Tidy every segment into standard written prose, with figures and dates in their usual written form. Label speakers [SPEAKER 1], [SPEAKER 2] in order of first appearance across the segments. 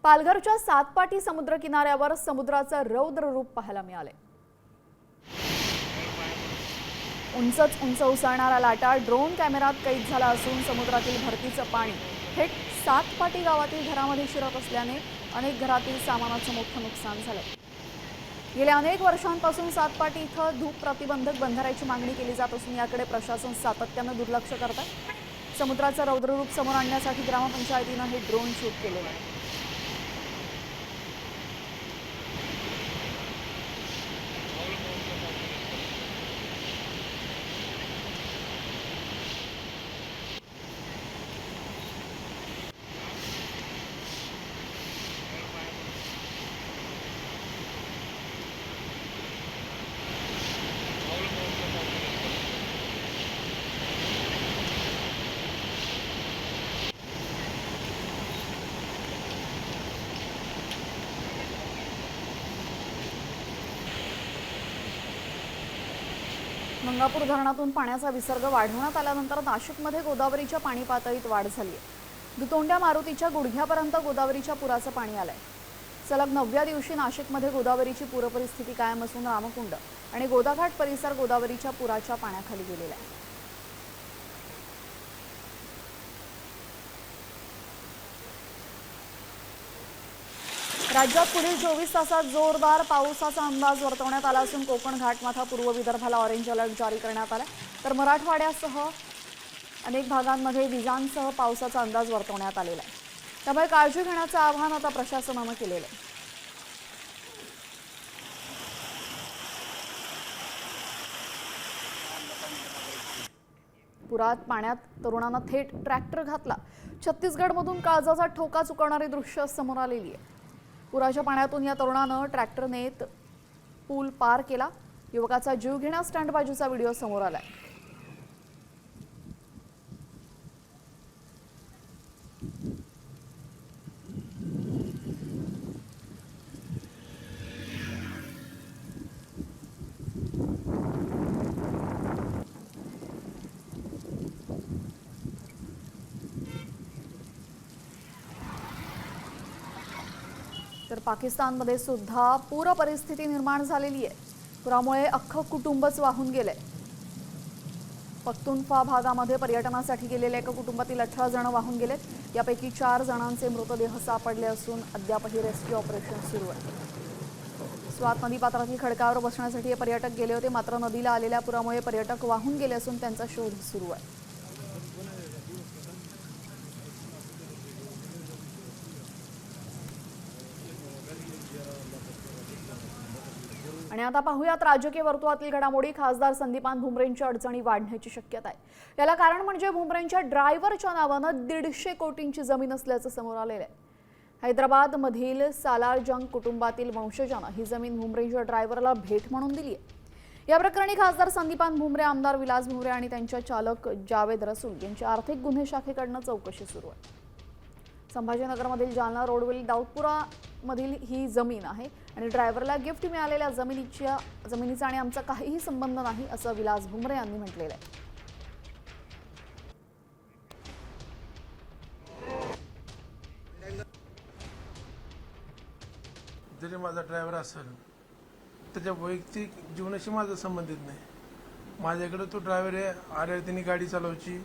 [SPEAKER 1] पालघरच्या सातपाटी समुद्र किनाऱ्यावर समुद्राचं रौद्र रूप पाहायला मिळाले। उंचच उंच उसळणारा लाटा ड्रोन कॅमेऱ्यात कैद झाला असून समुद्रातील भरतीचं पाणी थेट सातपाटी गावातील घरामध्ये शिरत असल्याने अनेक घरातील सामानाचं मोठं नुकसान झालंय। गेल्या अनेक वर्षांपासून सातपाटी इथं धूप प्रतिबंधक बंधाऱ्याची मागणी केली जात असून याकडे प्रशासन सातत्यानं दुर्लक्ष करत आहे। समुद्राचं रौद्र रूप समोर आणण्यासाठी ग्रामपंचायतीनं हे ड्रोन शूट केलेलं आहे। गंगापूर धरणातून पाण्याचा विसर्ग वाढवण्यात आल्यानंतर नाशिकमध्ये गोदावरीच्या पाणी पातळीत वाढ झाली आहे। दुतोंड्या मारुतीच्या गुडघ्यापर्यंत गोदावरीच्या पुराचं पाणी आलंय। सलग 9व्या दिवशी नाशिकमध्ये गोदावरीची पूरपरिस्थिती कायम असून रामकुंड आणि गोदाघाट परिसर गोदावरीच्या पुराच्या पाण्याखाली गेलेला आहे। राज्यात पुढील 24 तासात जोरदार पावसाचा अंदाज वर्तवण्यात आला असून कोकण घाटमाथा पूर्व विदर्भाला ऑरेंज अलर्ट जारी करण्यात आला तर मराठवाड्यासह अनेक भागांमध्ये विजांसह पावसाचा अंदाज वर्तवण्यात आलेला आहे। त्यामुळे काळजी घेण्याचं आवाहन आता प्रशासनानं केलेलं आहे। पुरात पाण्यात तरुणांना थेट ट्रॅक्टर घातला। छत्तीसगडमधून काळजाचा ठोका चुकवणारी दृश्य समोर आलेली आहे। पुराच्या पाण्यातून या तरुणानं ट्रॅक्टर नेत पूल पार केला। युवकाचा जीव घेण्या स्टंटबाजीचा व्हिडिओ समोर आलाय। तर पाकिस्तानमध्ये सुद्धा पूर परिस्थिती निर्माण झालेली आहे। पुरामुळे अख्खं कुटुंबच वाहून गेलंय। पख्तूनख्वा भागामध्ये पर्यटनासाठी गेलेल्या एका कुटुंबातील 18 जण वाहून गेलेत। यापैकी 4 जणांचे मृतदेह सापडले असून अद्यापही रेस्क्यू ऑपरेशन सुरू आहे। स्वात नदीपात्रातील खडकावर बसण्यासाठी हे पर्यटक गेले होते, मात्र नदीला आलेल्या पुरामुळे पर्यटक वाहून गेले असून त्यांचा शोध सुरू आहे। आणि आता पाहूयात राजकीय वर्तुळातील घडामोडी। खासदार संदीपान भुमरेंच्या अडचणी वाढण्याची शक्यता आहे। याला कारण म्हणजे भुमरेंच्या ड्रायव्हरच्या नावानं 150 कोटींची जमीन असल्याचं समोर आलेलं आहे। हैदराबादमधील सालार जंग कुटुंबातील वंशजांना ही जमीन भुमरेंच्या ड्रायव्हरला भेट म्हणून दिली आहे। या प्रकरणी खासदार संदीपान भुमरे, आमदार विलास भुमरे आणि त्यांच्या चालक जावेद रसूल यांची आर्थिक गुन्हे शाखेकडून चौकशी सुरू आहे। संभाजीनगरमधील जालना रोडवरील दाऊदपुरामधील ही जमीन आहे आणि ड्रायव्हरला गिफ्ट मिळालेल्या जमिनीचा आणि आमचा काहीही संबंध नाही असं विलास भुमरे यांनी म्हटलेलं आहे।
[SPEAKER 2] जरी माझा ड्रायव्हर असेल त्याच्या वैयक्तिक जीवनाशी माझा संबंधित नाही। माझ्याकडे तो ड्रायव्हर आहे, आल्यावर त्यांनी गाडी चालवायची,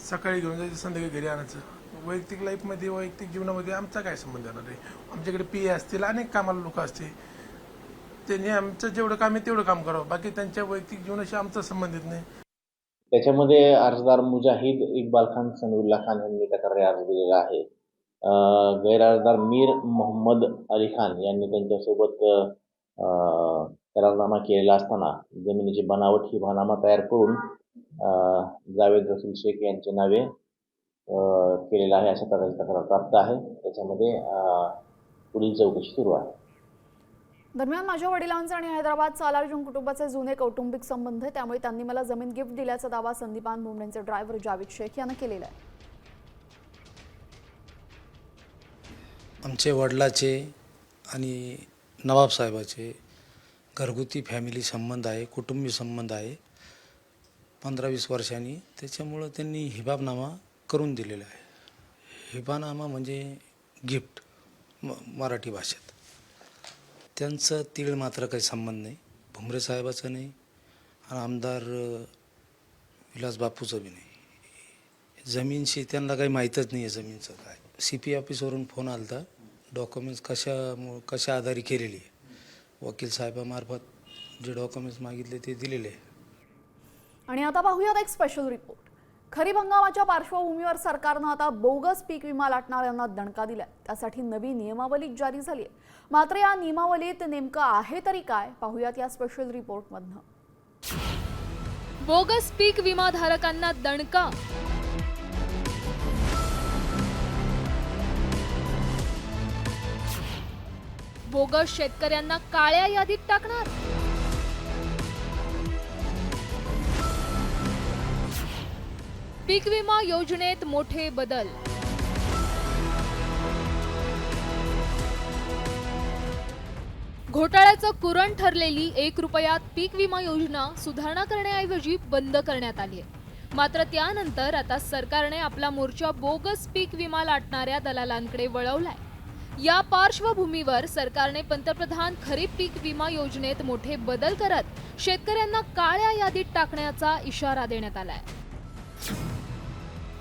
[SPEAKER 2] सकाळी घेऊन जायचं, संध्याकाळी घरी आणायचं। वैयक्तिक लाईफमध्ये, वैयक्तिक जीवनामध्ये आमचा काय संबंध येणार आहे? आमच्याकडे पी असतील, अनेक कामाला लोक असतील, त्यांनी आमचं जेवढं काम आहे तेवढं काम करावं, बाकी त्यांच्या वैयक्तिक जीवनाशी आमचा संबंधित नाही।
[SPEAKER 3] त्याच्यामध्ये अर्जदार मुजाहिद इक्बाल खान समीउल्ला खान यांनी तक्रारी अर्ज दिलेला आहे। गैर अर्जदार मीर मोहम्मद अली खान यांनी त्यांच्यासोबत करारनामा केलेला असताना जमिनीची बनावट ही बनामा तयार करून जावेद रसूल शेख यांचे नावे केलेला आहे, अशा प्रकारची तक्रार प्राप्त आहे। त्याच्यामध्ये पुढील चौकशी सुरू आहे।
[SPEAKER 1] दरम्यान माझ्या वडिलांचा आणि हैदराबाद सालार जंग कुटुंबाचे जुने कौटुंबिक संबंध आहे, त्यामुळे त्यांनी मला जमीन गिफ्ट दिल्याचा दावा संदीपान भुमरेंचे ड्रायव्हर जावेद शेख यानं केलेला आहे।
[SPEAKER 4] आमचे वडिलाचे आणि नवाब साहेबाचे घरगुती फॅमिली संबंध आहे, कुटुंबी संबंध आहे 15-20 वर्षांनी। त्याच्यामुळं त्यांनी हिबाबनामा करून दिलेला आहे। हिबानामा म्हणजे गिफ्ट, मराठी भाषेत. त्यांचं तीळ मात्र काही संबंध नाही, भुमरे साहेबाचं नाही आणि आमदार विलास बापूचं बी नाही. जमीनशी त्यांना काही माहीतच नाही आहे जमीनचं काय. CP ऑफिसवरून फोन आला होता, डॉक्युमेंट्स कशा आधारे केलेली आहे. वकील साहेबामार्फत जे डॉक्युमेंट्स मागितले ते दिलेले आहे.
[SPEAKER 1] आणि आता पाहूयात एक स्पेशल रिपोर्ट. खरीप हंगामाच्या पार्श्वभूमीवर सरकारनं आता बोगस पीक विमा लाटणाऱ्यांना दणका दिलाय. त्यासाठी नवी नियमावली जारी झाली आहे. मात्र या नियमावलीत नेमकं आहे तरी काय, पाहूयात या स्पेशल रिपोर्टमधनं.
[SPEAKER 5] बोगस पीक विमा धारकांना दणका. बोगस शेतकऱ्यांना काळ्या यादीत टाकणार. पीक विमा योजनेत मोठे बदल. घोटाळ्याचं कुरण ठरलेली 1 रुपयात पीक विमा योजना सुधारणा करण्याऐवजी बंद करण्यात आली आहे. मात्र त्यानंतर आता सरकारने आपला मोर्चा बोगस पीक विमा लाटणाऱ्या दलालांकडे वळवलाय. या पार्श्वभूमीवर सरकारने पंतप्रधान खरीप पीक विमा योजनेत मोठे बदल करत शेतकऱ्यांना काळ्या यादीत टाकण्याचा इशारा देण्यात आलाय.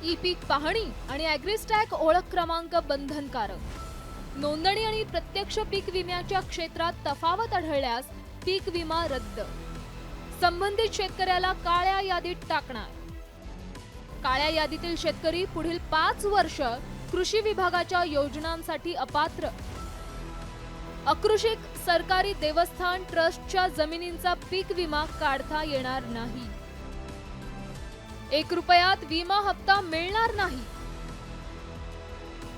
[SPEAKER 5] ई पीक पाहणी आणि ॲग्रिस्टॅग ओळख क्रमांक बंधनकारक. नोंदणी आणि प्रत्यक्ष पीक विम्याच्या क्षेत्रात तफावत आढळल्यास पीक विमा रद्द. संबंधित शेतकऱ्याला काळ्या यादीत टाकणार. काळ्या यादीतील शेतकरी पुढील 5 वर्ष कृषी विभागाच्या योजनांसाठी अपात्र. अकृषिक सरकारी देवस्थान ट्रस्टच्या जमिनींचा पीक विमा काढता येणार नाही. 1 रुपयात विमा हप्ता मिळणार नाही.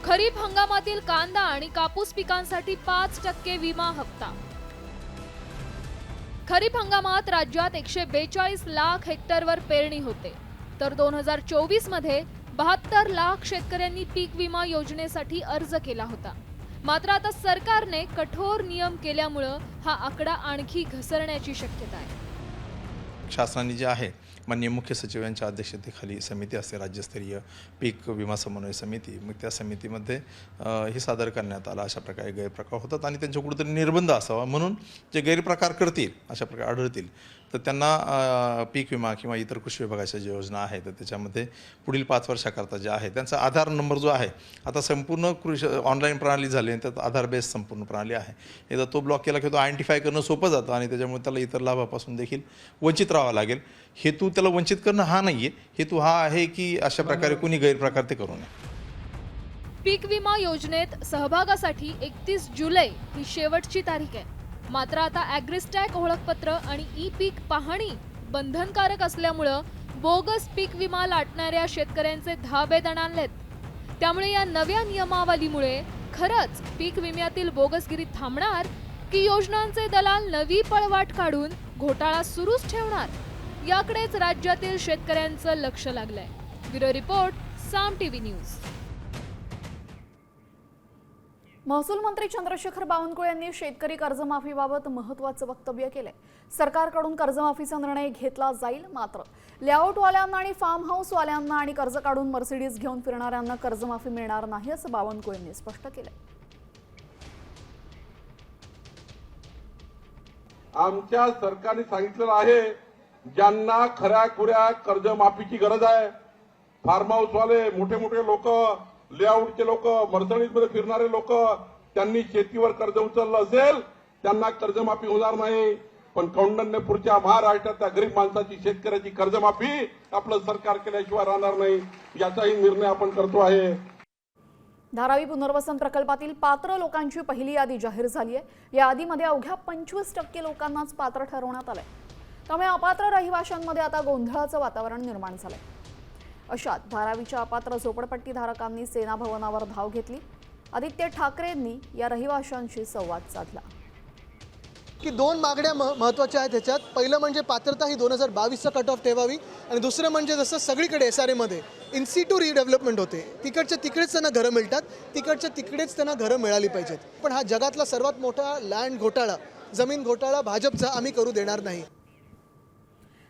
[SPEAKER 5] खरीप हंगामातील कांदा आणि कापूस पिकांसाठी 5% विमा हप्ता. खरीप हंगामात राज्यात 142 लाख हेक्टरवर पेरणी होते, तर 2024 मध्ये 72 लाख शेतकऱ्यांनी पीक विमा योजनेसाठी अर्ज केला होता. मात्र आता सरकारने कठोर नियम केल्यामुळे हा आकडा आणखी घसरण्याची शक्यता आहे.
[SPEAKER 6] शासनाने जे आहे माननीय मुख्य सचिव यांच्या अध्यक्षतेखाली समिती असते, राज्यस्तरीय पीक विमा समन्वय समिती. मग त्या समितीमध्ये हे सादर करण्यात आलं. अशा प्रकारे गैरप्रकार होतात आणि त्यांच्या कुठेतरी निर्बंध असावा, म्हणून जे गैरप्रकार करतील, अशा प्रकारे आढळतील, तर त्यांना पीक विमा किंवा इतर कृषी विभागाच्या ज्या योजना आहेत तर त्याच्यामध्ये पुढील 5 वर्षाकरता जे आहे त्यांचा आधार नंबर जो आहे, आता संपूर्ण कृषी ऑनलाईन प्रणाली झाली आणि त्यात आधार बेस संपूर्ण प्रणाली आहे. एकदा तो ब्लॉक केला की तो आयडेंटिफाय करणं सोपं जातं आणि त्याच्यामुळे त्याला इतर लाभापासून देखील वंचित राहावं लागेल. हेतू त्याला वंचित करणं हा नाही आहे, हेतू हा आहे की अशा प्रकारे कोणी गैरप्रकार ते करू नये.
[SPEAKER 5] पीक विमा योजनेत सहभागासाठी 31 जुलै ही शेवटची तारीख आहे. मात्र आता ॲग्रिस्टॅग ओळखपत्र आणि ई पीक पाहणी बंधनकारक असल्यामुळं बोगस पीक विमा लाटणाऱ्या शेतकऱ्यांचे धाबे दणाणलेत. त्यामुळे या नव्या नियमावलीमुळे खरंच पीक विम्यातील बोगसगिरी थांबणार की योजनांचे दलाल नवी पळवाट काढून घोटाळा सुरूच ठेवणार, याकडेच राज्यातील शेतकऱ्यांचं लक्ष लागलंय. ब्युरो रिपोर्ट, साम टीव्ही न्यूज.
[SPEAKER 1] महसूल मंत्री चंद्रशेखर बावनकुळे यांनी शेतकरी कर्जमाफीबाबत महत्त्वाचं वक्तव्य केलंय. सरकारकडून कर्जमाफीचा निर्णय घेतला जाईल, मात्र लेआउटवाल्यांना आणि फार्म हाऊसवाल्यांना आणि कर्ज काढून मर्सिडीज घेऊन फिरणाऱ्यांना कर्जमाफी मिळणार नाही, असं बावनकुळे यांनी स्पष्ट केलंय.
[SPEAKER 7] आमच्या सरकारने सांगितलेलं आहे, ज्यांना खऱ्या खुऱ्या कर्जमाफीची गरज आहे, फार्म हाऊसवाले, मोठे मोठे लोक, लेआउटचे लोक, मर्सिडीजमध्ये फिरणारे लोक, त्यांनी शेतीवर कर्ज उचललं असेल त्यांना कर्जमाफी होणार नाही. पण कौंडण्यपूरच्या महाराष्ट्रातल्या गरीब माणसाची, शेतकऱ्याची कर्जमाफी आपलं सरकार केल्याशिवाय राहणार नाही, याचाही निर्णय आपण करतो आहे.
[SPEAKER 1] धारावी पुनर्वसन प्रकल्पातील पात्र लोकांची पहिली यादी जाहीर झाली आहे. या यादीमध्ये अवघ्या 25% लोकांनाच पात्र ठरवण्यात आलंय. त्यामुळे अपात्र रहिवाशांमध्ये आता गोंधळाचं वातावरण निर्माण झालंय. अशात धारावीच्या अपात्र झोपडपट्टी धारकांनी सेना भवनावर धाव घेतली. आदित्य ठाकरेंनी या रहिवाशांशी संवाद साधला.
[SPEAKER 8] की 2 मागण्या महत्त्वाच्या आहेत त्याच्यात. पहिलं म्हणजे पात्रता ही 2022चा कट ऑफ ठेवावी आणि दुसरं म्हणजे जसं सगळीकडे SRAमध्ये इन सिटू रिडेव्हलपमेंट होते, तिकडच्या तिकडेच त्यांना घरं मिळतात, तिकडच्या तिकडेच त्यांना घरं मिळाली पाहिजेत. पण हा जगातला सर्वात मोठा लँड घोटाळा, जमीन घोटाळा भाजपचा आम्ही करू देणार नाही.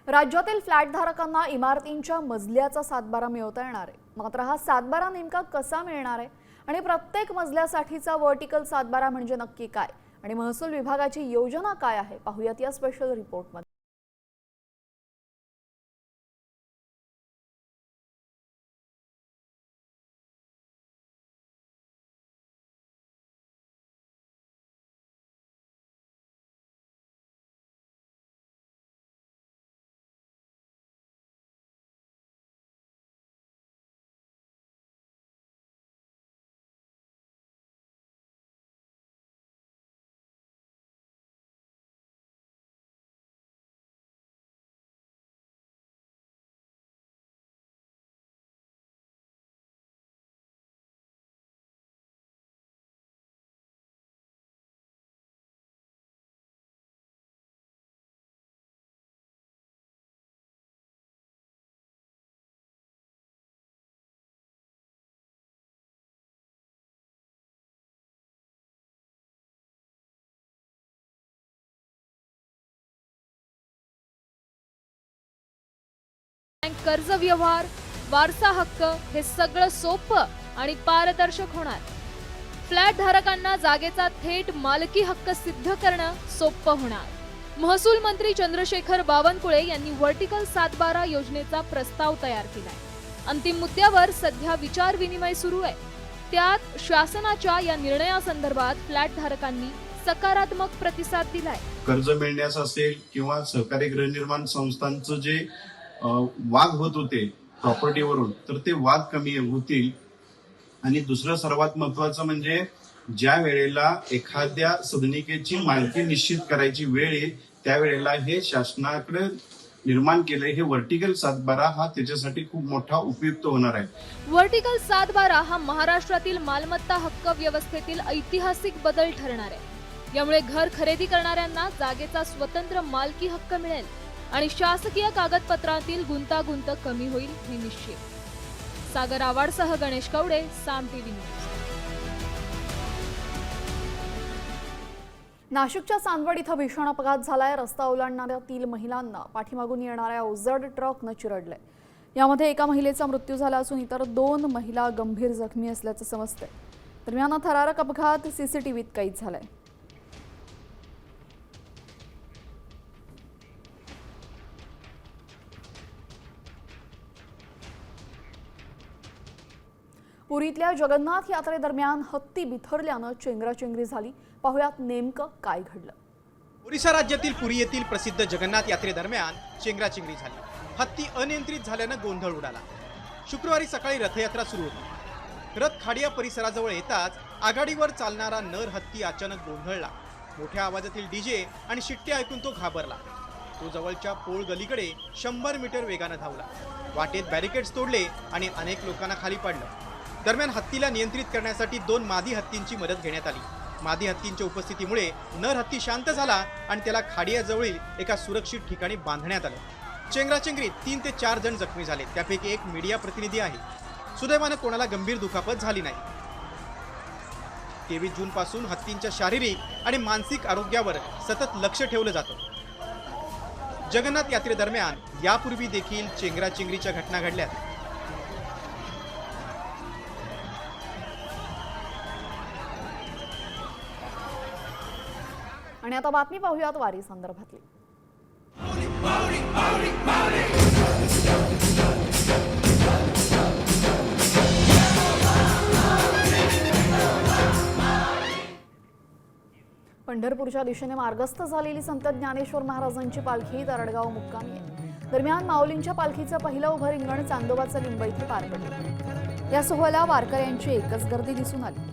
[SPEAKER 1] राज्यातील फ्लॅटधारकांना इमारतींच्या मजल्याचा 7/12 मिळवता येणार आहे. मात्र हा 7/12 नेमका कसा मिळणार आहे आणि प्रत्येक मजल्यासाठीचा व्हर्टिकल सातबारा म्हणजे नक्की काय आणि महसूल विभागाची योजना काय आहे पाहूयात या स्पेशल रिपोर्टमध्ये.
[SPEAKER 5] बँक कर्ज व्यवहार, वारसा हक्क हे सगळं सोपं आणि पारदर्शक होणार. फ्लॅट धारकांना जागेचा थेट मालकी हक्क सिद्ध करणं सोपं होणार. महसूल मंत्री चंद्रशेखर बावनकुळे यांनी व्हर्टिकल सातबारा योजनेचा प्रस्ताव तयार केलाय. अंतिम मुद्द्यावर सध्या विचार विनिमय सुरू आहे. त्यात शासनाच्या या निर्णयासंदर्भात फ्लॅट धारकांनी सकारात्मक प्रतिसाद दिलाय.
[SPEAKER 9] कर्ज मिळण्यास असेल किंवा सहकारी गृहनिर्माण संस्थांचं जे वाद होत होते प्रॉपर्टीवरून, तर ते वाद कमी होतील. आणि दुसरं सर्वात महत्वाचं म्हणजे ज्या वेळेला एखाद्या सदनिकेची मालकी निश्चित करायची वेळ येईल त्यावेळेला हे शासनाकडे निर्माण केलंय हे व्हर्टिकल सातबारा हा त्याच्यासाठी खूप मोठा उपयुक्त होणार आहे.
[SPEAKER 5] व्हर्टिकल सातबारा हा महाराष्ट्रातील मालमत्ता हक्क व्यवस्थेतील ऐतिहासिक बदल ठरणार आहे. यामुळे घर खरेदी करणाऱ्यांना जागेचा स्वतंत्र मालकी हक्क मिळेल आणि शासकीय कागदपत्रांतील गुंतागुंत कमी होईल हे निश्चित. सागर आवाडसह गणेश कवडे, साम टीव्ही न्यूज.
[SPEAKER 1] नाशिकच्या चांदवड इथं भीषण अपघात झालाय. रस्ता ओलांडणाऱ्या 3 महिलांना पाठीमागून येणाऱ्या अवजड ट्रकनं चिरडलंय. यामध्ये एका महिलेचा मृत्यू झाला असून इतर 2 महिला गंभीर जखमी असल्याचं समजतंय. दरम्यान थरारक अपघात सीसीटीव्हीत कैद झालाय. पुरीतल्या जगन्नाथ यात्रेदरम्यान हत्ती बिथरल्यानं चेंगराचेंगरी झाली. पाहुयात नेमकं काय घडलं.
[SPEAKER 10] ओरिसा राज्यातील पुरी येथील प्रसिद्ध जगन्नाथ यात्रेदरम्यान चेंगराचेंगरी झाली. हत्ती अनियंत्रित झाल्यानं गोंधळ उडाला. शुक्रवारी सकाळी रथयात्रा सुरू होती. रथ खाडिया परिसराजवळ येताच आघाडीवर चालणारा नर हत्ती अचानक गोंधळला. मोठ्या आवाजातील डीजे आणि शिट्ट्या ऐकून तो घाबरला. तो जवळच्या पोळ गलीकडे 100 मीटर वेगानं धावला. वाटेत बॅरिकेड्स तोडले आणि अनेक लोकांना खाली पाडलं. दरम्यान हत्तीला नियंत्रित करण्यासाठी 2 मादी हत्तींची मदत घेण्यात आली. मादी हत्तींच्या उपस्थितीमुळे नर हत्ती शांत झाला आणि त्याला खाडियाजवळील एका सुरक्षित ठिकाणी बांधण्यात आलं. चेंगराचेंगरीत 3 ते 4 जण जखमी झाले. त्यापैकी एक मीडिया प्रतिनिधी आहे. सुदैवानं कोणाला गंभीर दुखापत झाली नाही. 23 जूनपासून हत्तींच्या शारीरिक आणि मानसिक आरोग्यावर सतत लक्ष ठेवलं जातं. जगन्नाथ यात्रेदरम्यान यापूर्वी देखील चेंगराचेंगरीच्या घटना घडल्यात.
[SPEAKER 1] आणि आता बातमी पाहूयात वारी संदर्भातली. पंढरपूरच्या दिशेने मार्गस्थ झालेली संत ज्ञानेश्वर महाराजांची पालखी तरडगाव मुक्कामी आहे. दरम्यान माऊलींच्या पालखीचं पहिलं उभं रिंगण चांदोबाचं लिंब इथे पार पडलं. या सोहळ्याला वारकऱ्यांची एकच गर्दी दिसून आली.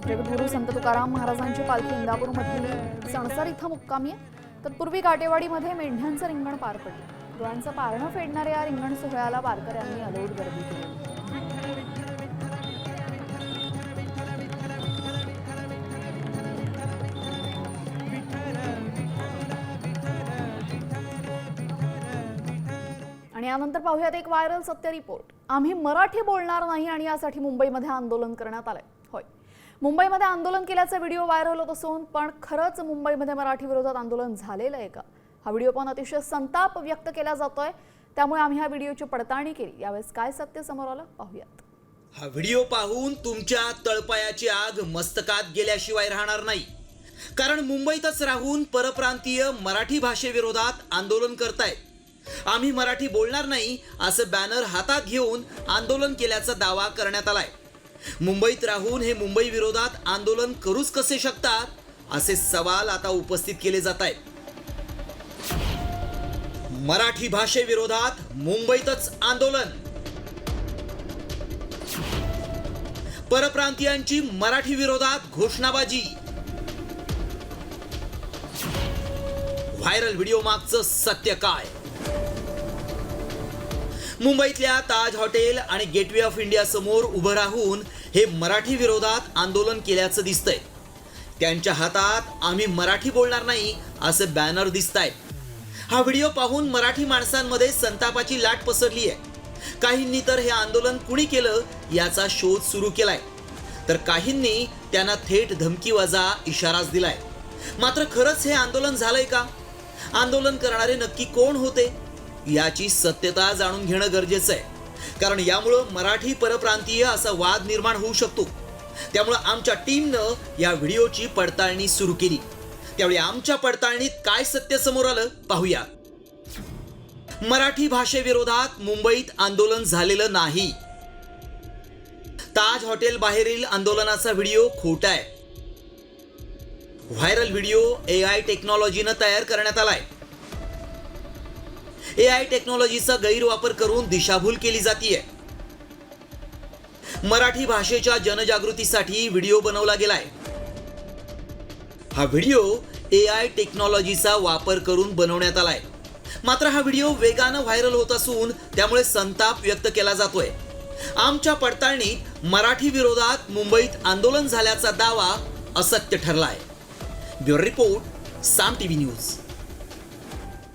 [SPEAKER 1] जगद्गुरू संत तुकाराम महाराजांची पालखी इंदापूरमधील सणसर इथं मुक्कामी आहे. तत्पूर्वी काटेवाडीमध्ये मेंढ्यांचं रिंगण पार पडलं. डोळ्यांचं पारणं फेडणाऱ्या या रिंगण सोहळ्याला वारकऱ्यांनी अलोट गर्दी केली. आणि यानंतर पाहूयात एक व्हायरल सत्य रिपोर्ट. आम्ही मराठी बोलणार नाही आणि यासाठी मुंबईमध्ये आंदोलन करण्यात आलंय. होय, मुंबईमध्ये आंदोलन केल्याचा व्हिडिओ व्हायरल होत असून पण खरंच मुंबईमध्ये मराठी विरोधात आंदोलन झालेलं आहे का, हा व्हिडिओ पाहून अतिशय संताप व्यक्त केला जातोय. त्यामुळे आम्ही हा व्हिडिओची पडताळणी केली. यावेळेस काय सत्य समोर आलं पाहूयात.
[SPEAKER 11] हा व्हिडिओ पाहून तुमच्या तळपायाची आग मस्तकात गेल्याशिवाय राहणार नाही. कारण मुंबईतच राहून परप्रांतीय मराठी भाषेविरोधात आंदोलन करतायत. आम्ही मराठी बोलणार नाही असं बॅनर हातात घेऊन आंदोलन केल्याचा दावा करण्यात आलाय. मुंबईत राहून हे मुंबई विरोधात आंदोलन करूच कसे शकतात असे सवाल आता उपस्थित केले जात आहेत. मराठी भाषेविरोधात मुंबईतच आंदोलन. परप्रांतीयांची मराठी विरोधात घोषणाबाजी. व्हायरल व्हिडिओ मागचं सत्य काय? मुंबईतल्या ताज हॉटेल आणि गेटवे ऑफ इंडिया समोर उभं राहून हे मराठी विरोधात आंदोलन केल्याचं दिसतंय. त्यांच्या हातात आम्ही मराठी बोलणार नाही असं बॅनर दिसतायत. हा व्हिडिओ पाहून मराठी माणसांमध्ये संतापाची लाट पसरली आहे. काहींनी तर हे आंदोलन कुणी केलं याचा शोध सुरू केलाय, तर काहींनी त्यांना थेट धमकीवजा इशाराच दिलाय. मात्र खरंच हे आंदोलन झालंय का? आंदोलन करणारे नक्की कोण होते याची सत्यता जाणून घेणं गरजेचं आहे. कारण यामुळं मराठी परप्रांतीय असा वाद निर्माण होऊ शकतो. त्यामुळं आमच्या टीमनं या व्हिडिओची पडताळणी सुरू केली. त्यावेळी आमच्या पडताळणीत काय सत्य समोर आलं पाहूया. मराठी भाषेविरोधात मुंबईत आंदोलन झालेलं नाही. ताज हॉटेल बाहेरील आंदोलनाचा व्हिडिओ खोटा आहे. व्हायरल व्हिडिओ AI टेक्नॉलॉजीनं तयार करण्यात आलाय. AI टेक्नॉलॉजीचा गैरवापर करून दिशाभूल केली जातीये. मराठी भाषेच्या जनजागृतीसाठी व्हिडिओ बनवला गेलाय. हा व्हिडिओ AI टेक्नॉलॉजीचा वापर करून बनवण्यात आलाय. मात्र हा व्हिडिओ वेगानं व्हायरल होत असून त्यामुळे संताप व्यक्त केला जातोय. आमच्या पडताळणीत मराठी विरोधात मुंबईत आंदोलन झाल्याचा दावा असत्य ठरलाय. ब्युरो रिपोर्ट, साम TV न्यूज.